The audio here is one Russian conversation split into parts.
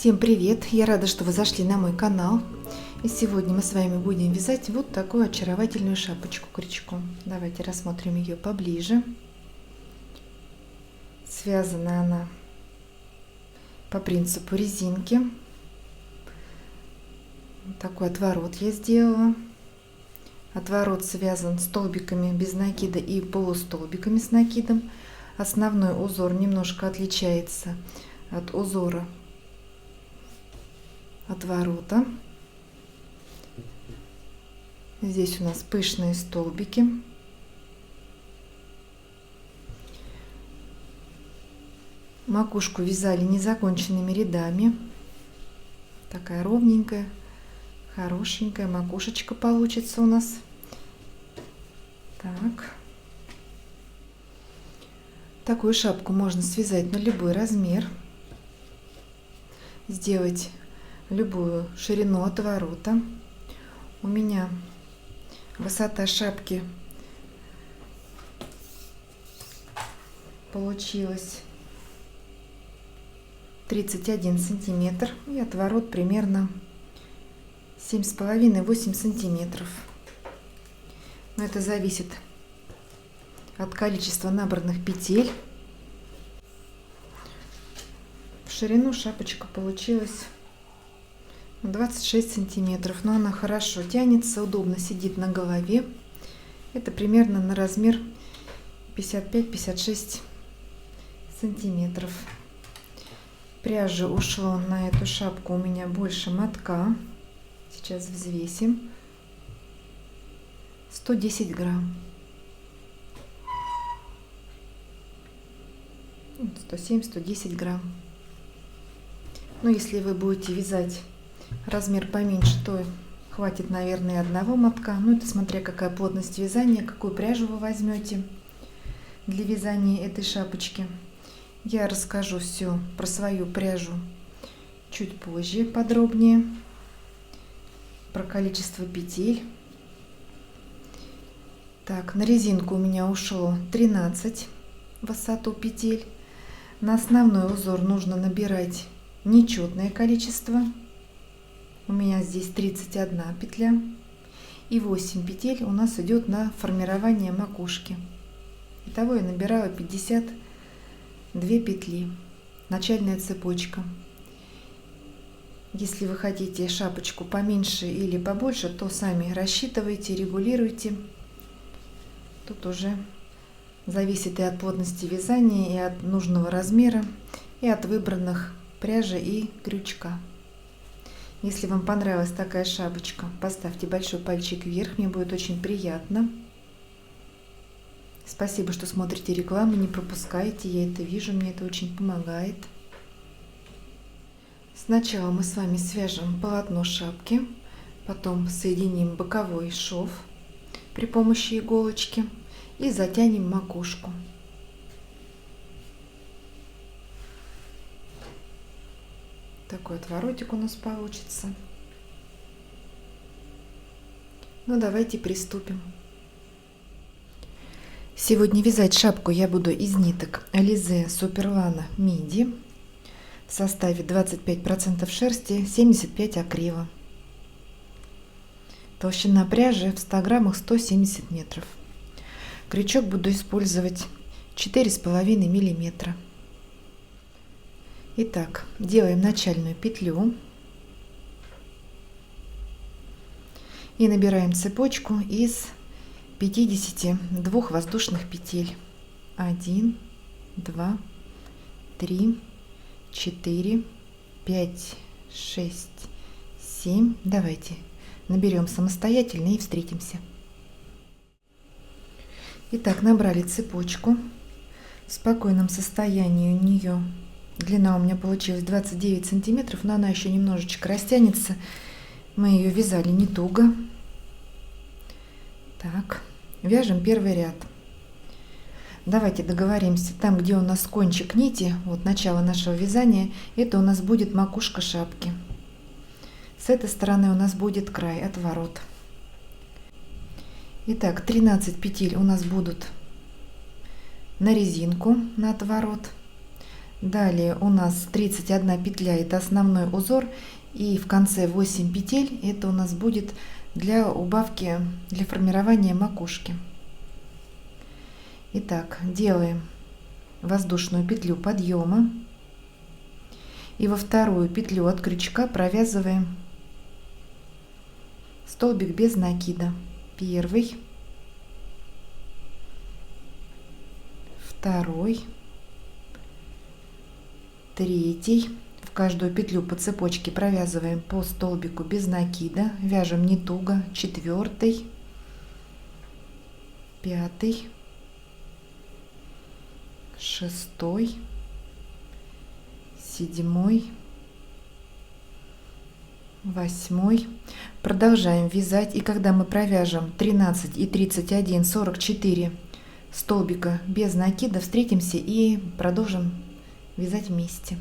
Всем привет! Я рада, что вы зашли на мой канал. И сегодня мы с вами будем вязать вот такую очаровательную шапочку крючком. Давайте рассмотрим ее поближе. Связана она по принципу резинки. Такой отворот я сделала. Отворот связан столбиками без накида и полустолбиками с накидом. Основной узор немножко отличается от узора отворота. Здесь у нас пышные столбики. Макушку вязали незаконченными рядами. Такая ровненькая, хорошенькая макушечка получится у нас. Так. Такую шапку можно связать на любой размер. Сделать любую ширину отворота. У меня высота шапки получилась 31 сантиметр и отворот примерно 7,5-8 сантиметров. Но это зависит от количества набранных петель. В ширину шапочка получилась 26 сантиметров, но она хорошо тянется, удобно сидит на голове. Это примерно на размер 55-56 сантиметров. Пряжи ушло на эту шапку у меня больше мотка. Сейчас взвесим. 110 грамм. 107-110 грамм. Но если вы будете вязать размер поменьше, то хватит, наверное, одного мотка. Ну, это смотря какая плотность вязания, какую пряжу вы возьмете для вязания этой шапочки. Я расскажу все про свою пряжу чуть позже подробнее, про количество петель. Так, на резинку у меня ушло 13 высоту петель. На основной узор нужно набирать нечетное количество. У меня здесь 31 петля и 8 петель у нас идет на формирование макушки. Итого я набираю 52 петли. Начальная цепочка. Если вы хотите шапочку поменьше или побольше, то сами рассчитывайте, регулируйте. Тут уже зависит и от плотности вязания, и от нужного размера, и от выбранных пряжи и крючка. Если вам понравилась такая шапочка, поставьте большой пальчик вверх, мне будет очень приятно. Спасибо, что смотрите рекламу, не пропускайте, я это вижу, мне это очень помогает. Сначала мы с вами свяжем полотно шапки, потом соединим боковой шов при помощи иголочки и затянем макушку. Такой отворотик у нас получится. Ну, давайте приступим. Сегодня вязать шапку я буду из ниток Alize Superlana Midi в составе 25% шерсти, 75 акрила. Толщина пряжи в 100 граммах 170 метров. Крючок буду использовать 4,5 миллиметра. Итак, делаем начальную петлю и набираем цепочку из 52 воздушных петель. 1, 2, 3, 4, 5, 6, 7. Давайте наберем самостоятельно и встретимся. Итак, набрали цепочку. В спокойном состоянии у нее длина у меня получилась 29 сантиметров, но она еще немножечко растянется. Мы ее вязали не туго. Так, вяжем первый ряд. Давайте договоримся, там, где у нас кончик нити, вот начало нашего вязания, это у нас будет макушка шапки. С этой стороны у нас будет край, отворот. Итак, 13 петель у нас будут на резинку, на отворот. Далее у нас 31 петля, это основной узор, и в конце 8 петель, это у нас будет для убавки, для формирования макушки. Итак, делаем воздушную петлю подъема и во вторую петлю от крючка провязываем столбик без накида. Первый, второй, третий. В каждую петлю по цепочке провязываем по столбику без накида, вяжем не туго. Четвертый, пятый, шестой, седьмой, восьмой. Продолжаем вязать, и когда мы провяжем 13 и 31, 44 столбика без накида, встретимся и продолжим вязать вместе.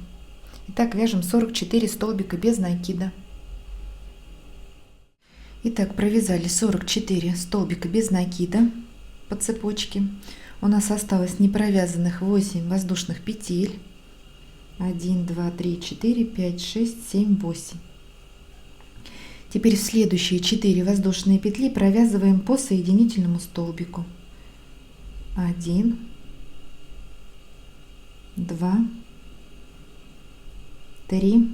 Итак, вяжем 44 столбика без накида. Итак, провязали 44 столбика без накида по цепочке. У нас осталось непровязанных 8 воздушных петель. 1, 2, 3, 4, 5, 6, 7, 8. Теперь в следующие 4 воздушные петли провязываем по соединительному столбику. 1, 2, 3,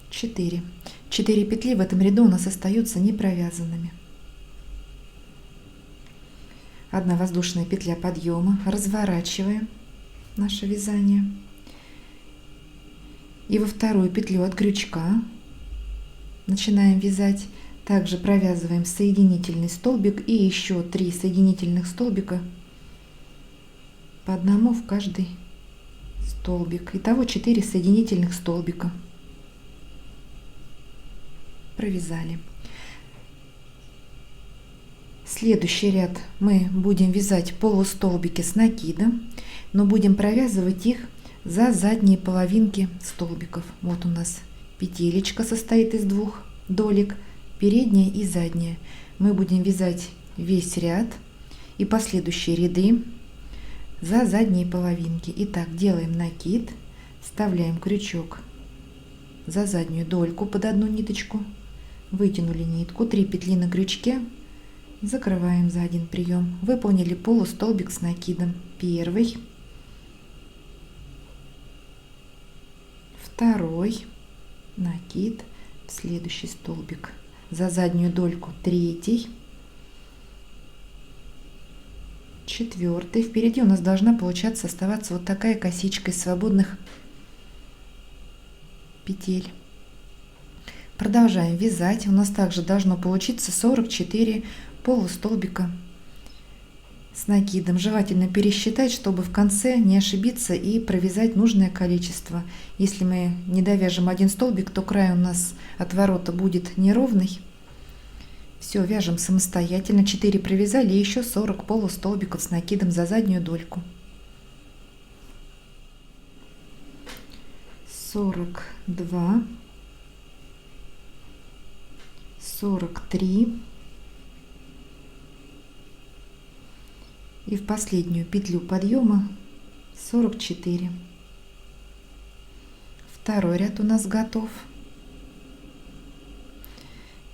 4. 4 петли в этом ряду у нас остаются не провязанными. 1 воздушная петля подъема, разворачиваем наше вязание и во вторую петлю от крючка начинаем вязать. Также провязываем соединительный столбик и еще 3 соединительных столбика по одному в каждый столбик. Итого 4 соединительных столбика провязали. Следующий ряд мы будем вязать полустолбики с накидом, но будем провязывать их за задние половинки столбиков. Вот у нас петелечка состоит из 2 долек, передняя и задняя. Мы будем вязать весь ряд и последующие ряды за задние половинки. Итак, делаем накид, вставляем крючок за заднюю дольку под одну ниточку, вытянули нитку, 3 петли на крючке, закрываем за один прием. Выполнили полустолбик с накидом. Первый, второй, накид, в следующий столбик за заднюю дольку, третий, четвертый. Впереди у нас должна получаться оставаться вот такая косичка из свободных петель. Продолжаем вязать. У нас также должно получиться 44 полустолбика с накидом. Желательно пересчитать, чтобы в конце не ошибиться и провязать нужное количество. Если мы не довяжем один столбик, то край у нас отворота будет неровный. Все, вяжем самостоятельно. 4 провязали и еще 40 полустолбиков с накидом за заднюю дольку. 42, 43. И в последнюю петлю подъема 44. Второй ряд у нас готов.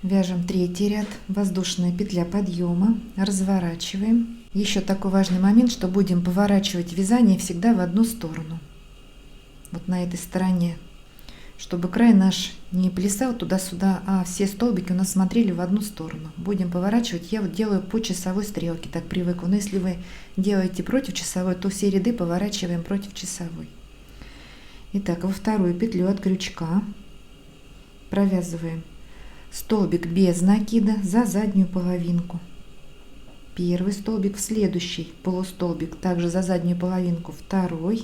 Вяжем третий ряд, воздушная петля подъема, разворачиваем. Еще такой важный момент, что будем поворачивать вязание всегда в одну сторону. Вот на этой стороне, чтобы край наш не плясал туда-сюда, а все столбики у нас смотрели в одну сторону. Будем поворачивать. Я вот делаю по часовой стрелке, так привыкла. Но если вы делаете против часовой, то все ряды поворачиваем против часовой. Итак, во вторую петлю от крючка провязываем столбик без накида за заднюю половинку. Первый столбик, в следующий полустолбик также за заднюю половинку, второй,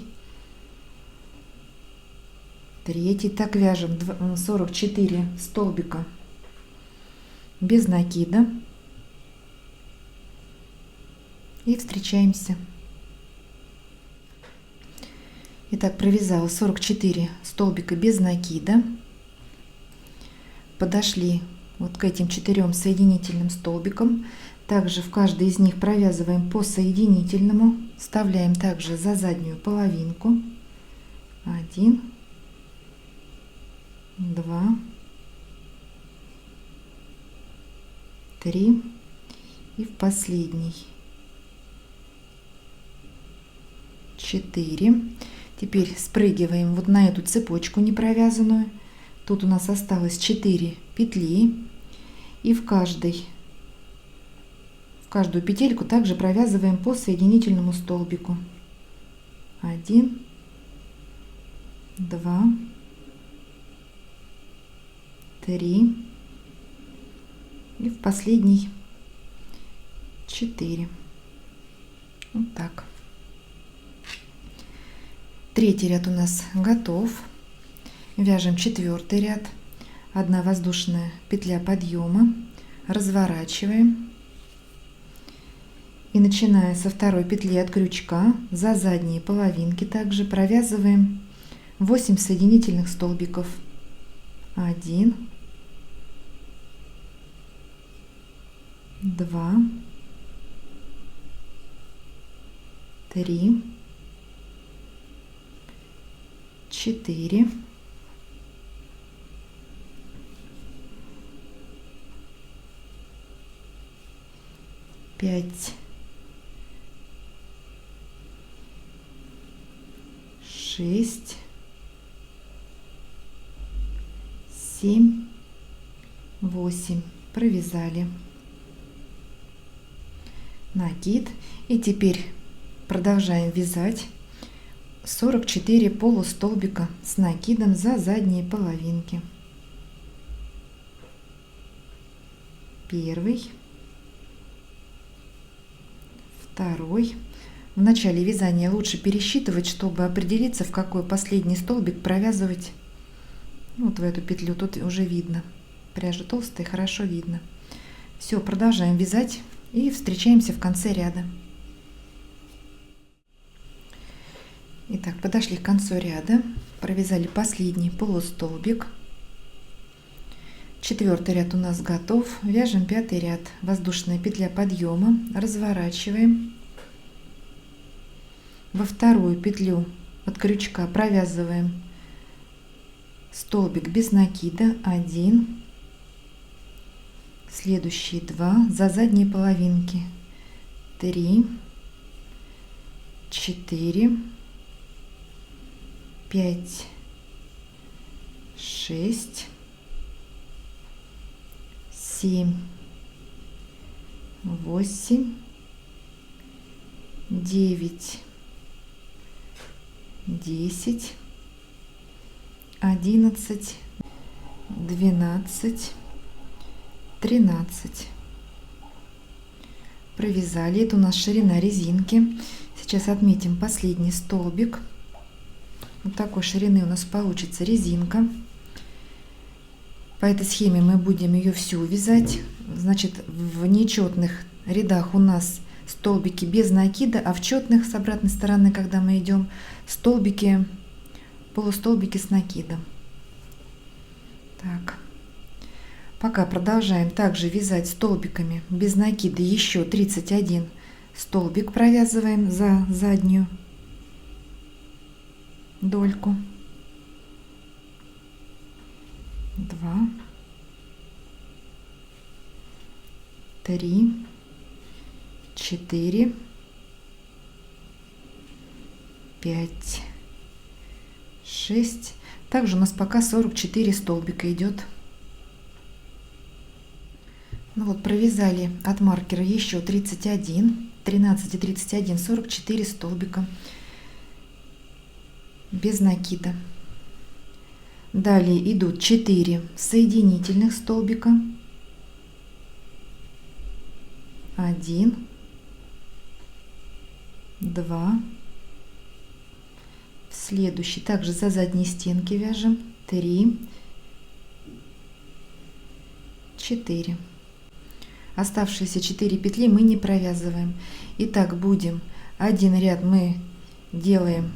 третий. Так вяжем 44 столбика без накида и встречаемся. Итак, провязала 44 столбика без накида. Подошли вот к этим 4 соединительным столбикам. Также в каждой из них провязываем по соединительному, вставляем также за заднюю половинку. 1, 2, 3 и в последний 4. Теперь спрыгиваем вот на эту цепочку не провязанную. Тут у нас осталось 4 петли, и в каждую петельку также провязываем по соединительному столбику. 1, 2, 3 и в последний 4. Вот так. Третий ряд у нас готов. Вяжем четвертый ряд. 1 воздушная петля подъема, разворачиваем и, начиная со второй петли от крючка, за задние половинки также провязываем 8 соединительных столбиков. 1, 2, 3, 4, 5, 6, 7, 8. Провязали. Накид. И теперь продолжаем вязать 44 полустолбика с накидом за задние половинки. Первый, второй. В начале вязания лучше пересчитывать, чтобы определиться, в какой последний столбик провязывать. Вот в эту петлю. Тут уже видно. Пряжа толстая, хорошо видно. Все, продолжаем вязать и встречаемся в конце ряда. Итак, подошли к концу ряда, провязали последний полустолбик. Четвертый ряд у нас готов. Вяжем пятый ряд. Воздушная петля подъема, разворачиваем. Во вторую петлю от крючка провязываем столбик без накида, 1, следующие 2 за задние половинки, 3, 4, 5, 6, 7, 8, 9, 10, 11, 12, 13. Провязали. Это у нас ширина резинки. Сейчас отметим последний столбик. Вот такой ширины у нас получится резинка. По этой схеме мы будем ее всю вязать. Значит, в нечетных рядах у нас столбики без накида, а в четных с обратной стороны, когда мы идем, столбики, полустолбики с накидом. Так, пока продолжаем также вязать столбиками без накида. Еще 31 столбик провязываем за заднюю дольку. 2, 3, 4, 5, 6. Также у нас пока 44 столбика идет. Ну вот, провязали от маркера еще 31, 13 и 31, 44 столбика без накида. Далее идут 4 соединительных столбика. 1, 2, следующий также за задние стенки вяжем 3, 4. Оставшиеся 4 петли мы не провязываем. Итак, будем один ряд мы делаем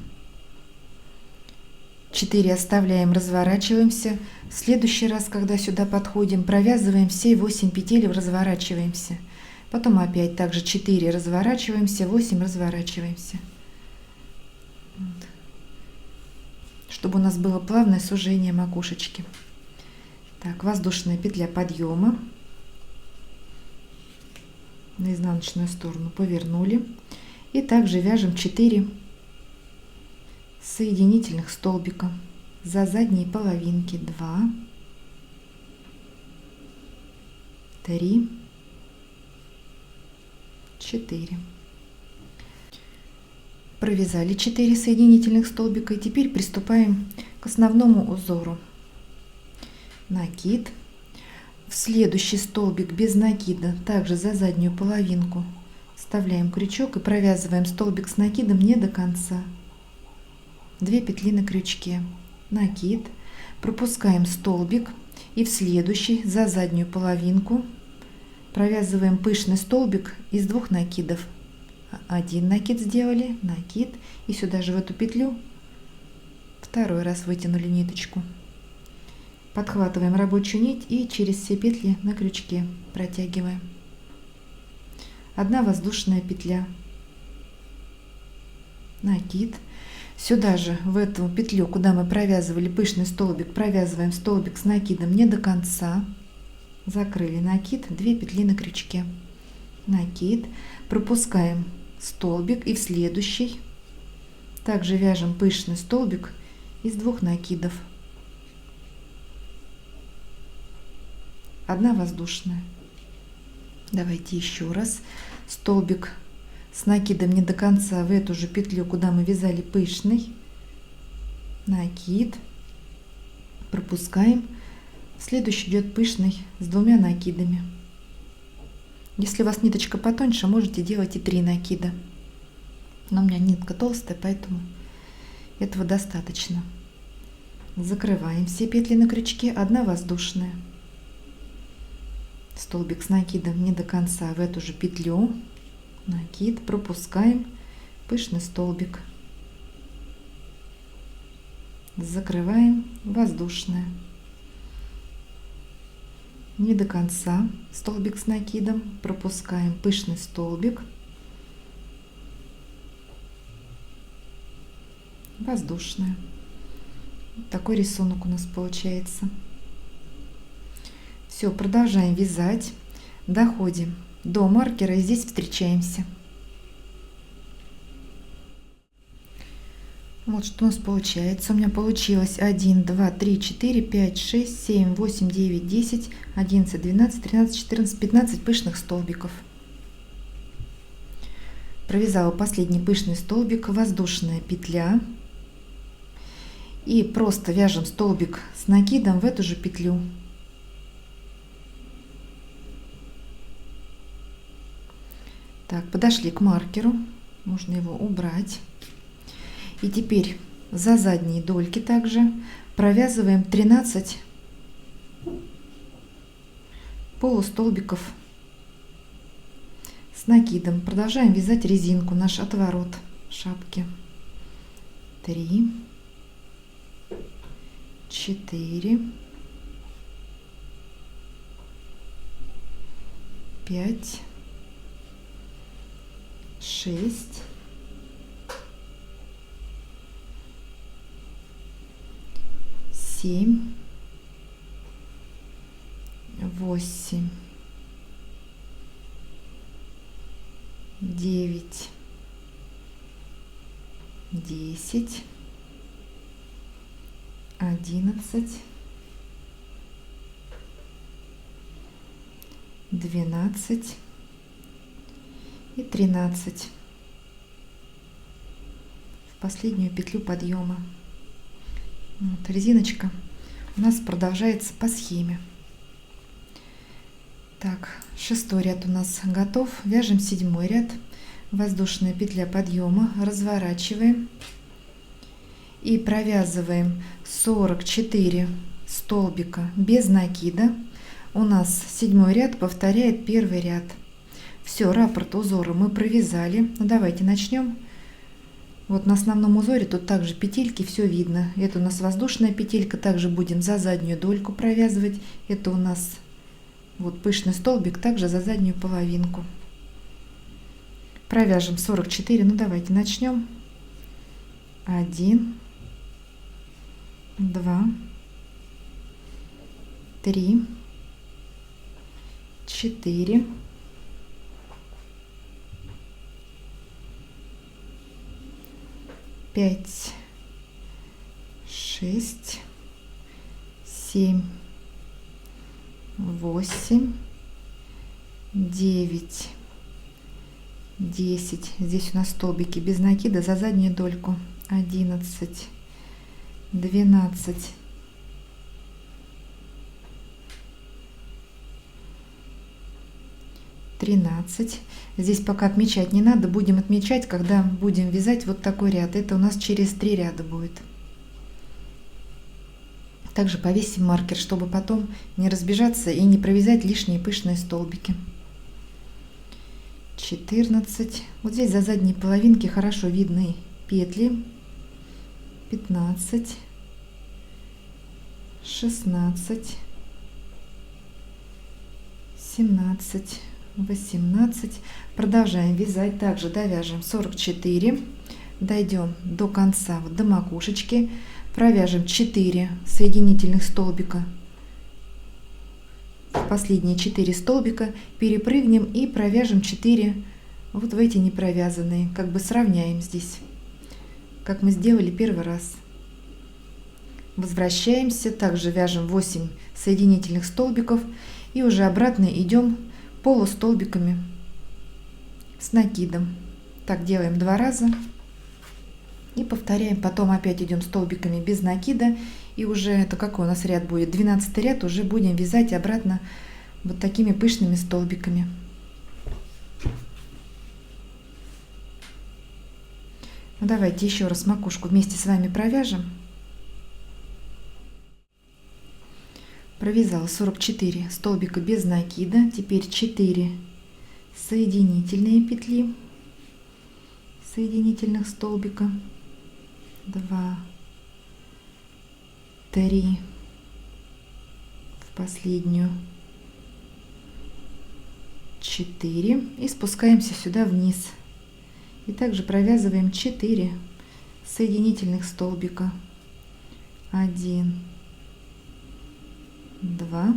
4, оставляем, разворачиваемся. В следующий раз, когда сюда подходим, провязываем все 8 петель и разворачиваемся. Потом опять также 4 разворачиваемся, 8 разворачиваемся. Вот. Чтобы у нас было плавное сужение макушечки. Так, воздушная петля подъема. На изнаночную сторону повернули. И также вяжем 4 соединительных столбика за задние половинки. 2, 3, 4. Провязали 4 соединительных столбика и теперь приступаем к основному узору. Накид. В следующий столбик без накида, также за заднюю половинку, вставляем крючок и провязываем столбик с накидом не до конца. 2 петли на крючке. Накид. Пропускаем столбик и в следующий за заднюю половинку провязываем пышный столбик из 2 накидов. 1 накид сделали, накид, и сюда же в эту петлю 2 раз вытянули ниточку. Подхватываем рабочую нить и через все петли на крючке протягиваем. 1 воздушная петля, накид. Сюда же в эту петлю, куда мы провязывали пышный столбик, провязываем столбик с накидом не до конца. Закрыли накид, 2 петли на крючке. Накид. Пропускаем столбик и в следующий также вяжем пышный столбик из 2 накидов. 1 воздушная. Давайте еще раз. Столбик с накидом не до конца в эту же петлю, куда мы вязали пышный. Накид. Пропускаем. Следующий идет пышный с 2 накидами. Если у вас ниточка потоньше, можете делать и 3 накида. Но у меня нитка толстая, поэтому этого достаточно. Закрываем все петли на крючке. 1 воздушная. Столбик с накидом не до конца в эту же петлю. Накид. Пропускаем пышный столбик. Закрываем, воздушная. Не до конца столбик с накидом. Пропускаем пышный столбик. Воздушная. Такой рисунок у нас получается. Все, продолжаем вязать. Доходим до маркера и здесь встречаемся. Вот что у нас получается. У меня получилось 1, 2, 3, 4, 5, 6, 7, 8, 9, 10, 11, 12, 13, 14, 15 пышных столбиков. Провязала последний пышный столбик, воздушная петля. И просто вяжем столбик с накидом в эту же петлю. Так, подошли к маркеру. Можно его убрать. И теперь за задние дольки также провязываем 13 полустолбиков с накидом. Продолжаем вязать резинку, наш отворот шапки. 3, 4, 5, 6, 7, 8, 9, 10, 11, 12 и 13 в последнюю петлю подъема. Вот, резиночка у нас продолжается по схеме. Так, 6 ряд у нас готов. Вяжем 7 ряд. Воздушная петля подъема, разворачиваем и провязываем 44 столбика без накида. У нас 7 ряд повторяет 1 ряд. Все, раппорт узора мы провязали. Ну, давайте начнем. Вот на основном узоре тут также петельки, все видно. Это у нас воздушная петелька, также будем за заднюю дольку провязывать. Это у нас вот пышный столбик, также за заднюю половинку. Провяжем 44. Ну давайте начнем. 1, 2, 3, 4, 5, 6, 7, 8, 9, 10. Здесь у нас столбики без накида за заднюю дольку. 11, 12, 13. Здесь пока отмечать не надо, будем отмечать, когда будем вязать вот такой ряд. Это у нас через 3 ряда будет. Также повесим маркер, чтобы потом не разбежаться и не провязать лишние пышные столбики. 14. Вот здесь за задние половинки хорошо видны петли. 15, 16, 17, 18. Продолжаем вязать. Также довяжем 44. Дойдем до конца, вот до макушечки. Провяжем 4 соединительных столбика. В последние 4 столбика перепрыгнем и провяжем 4 вот в эти не провязанные. Как бы сравняем здесь, как мы сделали первый раз. Возвращаемся, также вяжем 8 соединительных столбиков и уже обратно идем полустолбиками с накидом. Так делаем 2 раза и повторяем. Потом опять идем столбиками без накида, и уже это какой у нас ряд будет? 12 ряд. Уже будем вязать обратно вот такими пышными столбиками. Давайте еще раз макушку вместе с вами провяжем. Провязала 44 столбика без накида. Теперь 4 соединительные петли, соединительных столбика. 2, 3 в последнюю, 4 и спускаемся сюда вниз. И также провязываем 4 соединительных столбика. 1, 2,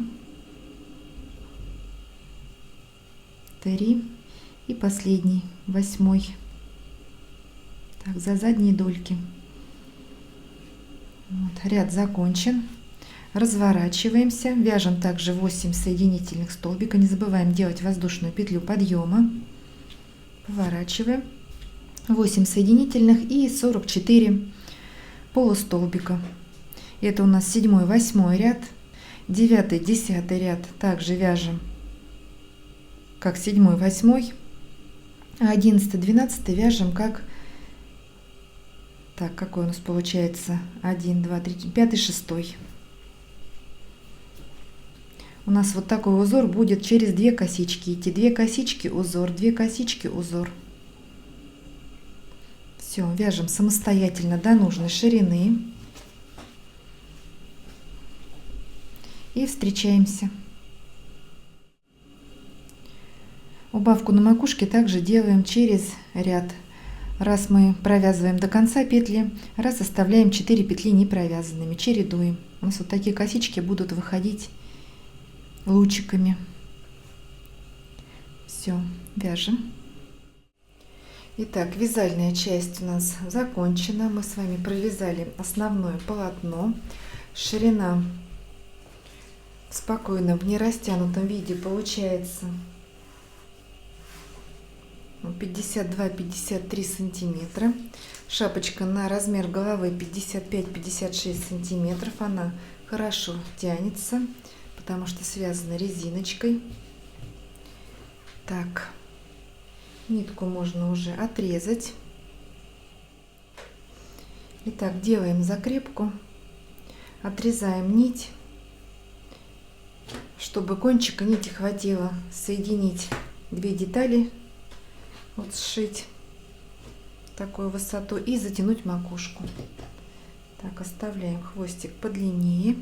3 и последний, 8. Так, за задние дольки. Вот, ряд закончен. Разворачиваемся, вяжем также 8 соединительных столбика. Не забываем делать воздушную петлю подъема. Поворачиваем. 8 соединительных и 44 полустолбика. Это у нас 7, 8 ряд, 9, 10 ряд. Также вяжем как 7, 8, а 11, 12 вяжем как, так, какой у нас получается? 1, 2, 3, 5, 6. У нас вот такой узор будет через 2 косички идти. 2 косички узор, 2 косички узор. Все, вяжем самостоятельно до нужной ширины и встречаемся. Убавку на макушке также делаем через ряд. Раз мы провязываем до конца петли, раз оставляем 4 петли не провязанными, чередуем. У нас вот такие косички будут выходить лучиками. Все, вяжем. Итак, вязальная часть у нас закончена. Мы с вами провязали основное полотно. Ширина в спокойном, в нерастянутом виде получается 52-53 сантиметра. Шапочка на размер головы 55-56 сантиметров. Она хорошо тянется, потому что связана резиночкой. Так, нитку можно уже отрезать. Итак, делаем закрепку, отрезаем нить, чтобы кончика нити хватило соединить 2 детали, вот сшить такую высоту и затянуть макушку. Так, оставляем хвостик подлиннее.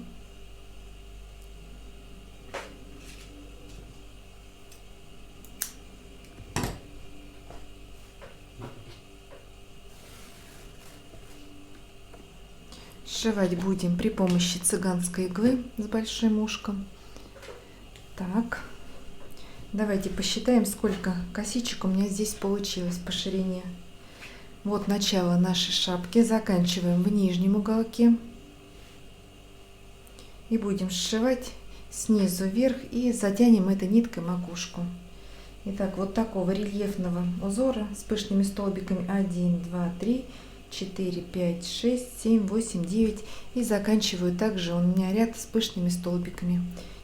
Сшивать будем при помощи цыганской иглы с большим ушком. Так, давайте посчитаем, сколько косичек у меня здесь получилось по ширине. Вот начало нашей шапки. Заканчиваем в нижнем уголке. И будем сшивать снизу вверх и затянем этой ниткой макушку. Итак, вот такого рельефного узора с пышными столбиками 1, 2, 3, 4, 5, 6, 7, 8, 9. И заканчиваю также у меня ряд с пышными столбиками.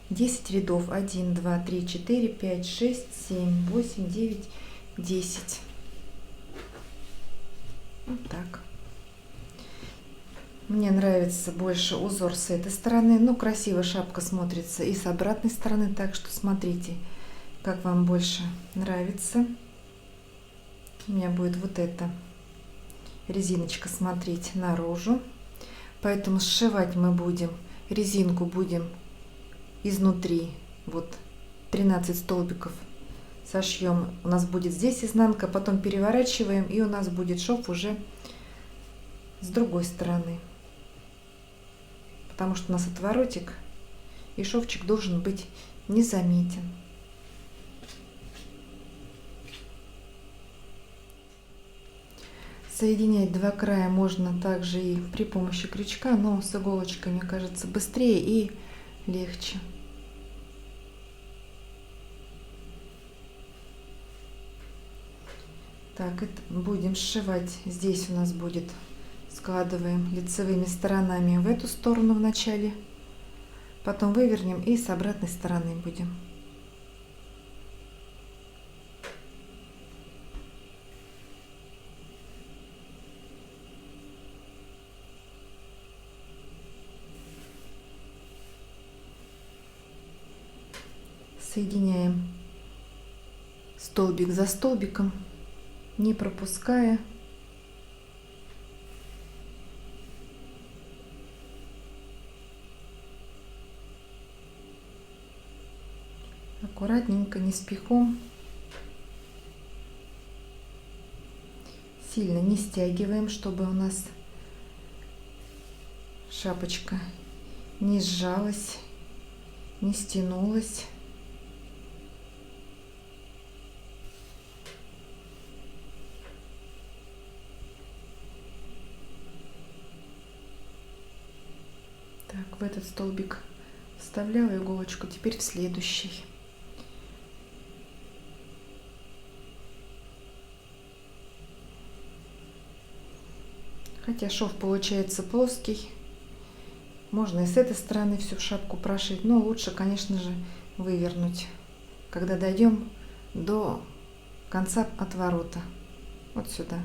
10 рядов. 1, 2, 3, 4, 5, 6, 7, 8, 9, 10. Вот так. Мне нравится больше узор с этой стороны, но красиво шапка смотрится и с обратной стороны, так что смотрите, как вам больше нравится. У меня будет вот эта резиночка смотреть наружу, поэтому сшивать мы будем, резинку будем изнутри, вот 13 столбиков сошьем, у нас будет здесь изнанка, потом переворачиваем, и у нас будет шов уже с другой стороны, потому что у нас отворотик, и шовчик должен быть незаметен. Соединять два края можно также и при помощи крючка, но с иголочкой, мне кажется, быстрее и легче. Так, это будем сшивать. Здесь у нас будет, складываем лицевыми сторонами в эту сторону в начале, потом вывернем и с обратной стороны будем. Соединяем столбик за столбиком, не пропуская. Аккуратненько, не спехом. Сильно не стягиваем, чтобы у нас шапочка не сжалась, не стянулась. Так, в этот столбик вставляла иголочку, теперь в следующий. Хотя шов получается плоский, можно и с этой стороны всю шапку прошить, но лучше, конечно же, вывернуть, когда дойдем до конца отворота, вот сюда.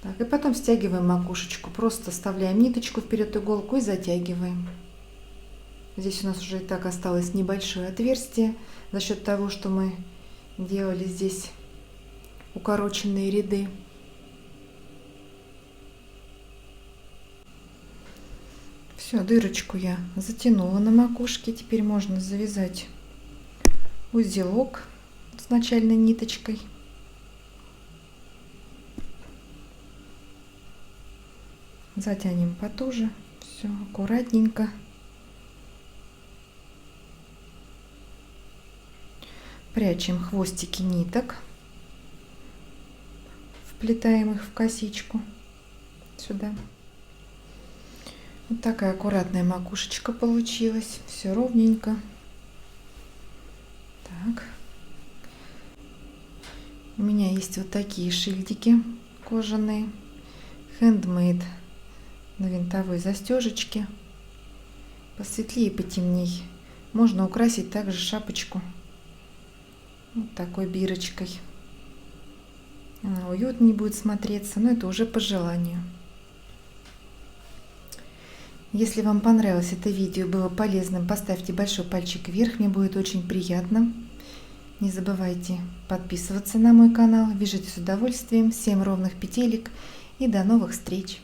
Так, и потом стягиваем макушечку, просто вставляем ниточку вперед, иголку, и затягиваем. Здесь у нас уже и так осталось небольшое отверстие за счет того, что мы делали здесь укороченные ряды. Все, дырочку я затянула на макушке, теперь можно завязать узелок с начальной ниточкой. Затянем потуже, все аккуратненько. Прячем хвостики ниток, вплетаем их в косичку сюда. Вот такая аккуратная макушечка получилась, все ровненько. Так. У меня есть вот такие шильдики кожаные, handmade, на винтовой застежечке, посветлее, потемней. Можно украсить также шапочку вот такой бирочкой. Она уютнее будет смотреться, но это уже по желанию. Если вам понравилось это видео, было полезным, поставьте большой пальчик вверх, мне будет очень приятно. Не забывайте подписываться на мой канал. Вяжите с удовольствием. Всем ровных петелек и до новых встреч!